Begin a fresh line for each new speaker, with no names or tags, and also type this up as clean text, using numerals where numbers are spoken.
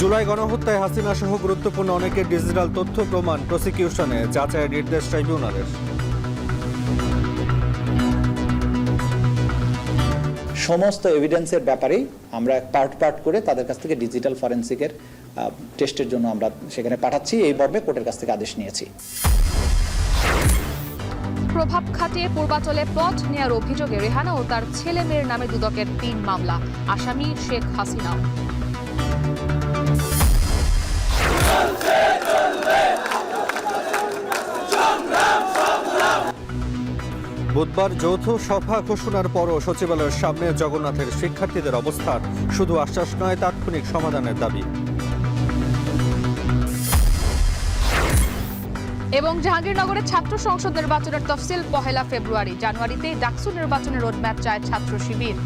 জুলাই গণহত্যায় হাসিনা সহ গুরুত্বপূর্ণ অনেকের ডিজিটাল তথ্য প্রমাণ প্রসিকিউশনে যাচাইয়ের নির্দেশ ট্রাইব্যুনালের।
সমস্ত এভিডেন্সের ব্যাপারেই আমরা পার্ট করে তাদের কাছ থেকে ডিজিটাল ফরেনসিকের টেস্টের জন্য আমরা সেখানে পাঠাচ্ছি। এই মর্মে কোর্টের কাছ থেকে আদেশ নিয়েছি।
প্রভাব খাটিয়ে পূর্বাচলে প্লট নেয়ার অভিযোগে রেহানা ও তার ছেলে মেয়ের নামে দুদকের ৩ মামলা, আসামি শেখ হাসিনাও।
বুধবার যৌথ সভা ঘোষণার পরও সচিবালয়ের সামনে জগন্নাথের শিক্ষার্থীদের অবস্থান, শুধু আশ্বাস নয়, তাৎক্ষণিক সমাধানের দাবি।
এবং জাহাঙ্গীরনগরের ছাত্র সংসদ নির্বাচনের তফসিল ১ ফেব্রুয়ারি। জানুয়ারিতেই ডাকসু নির্বাচনের রোডম্যাপ চায় ছাত্র শিবির।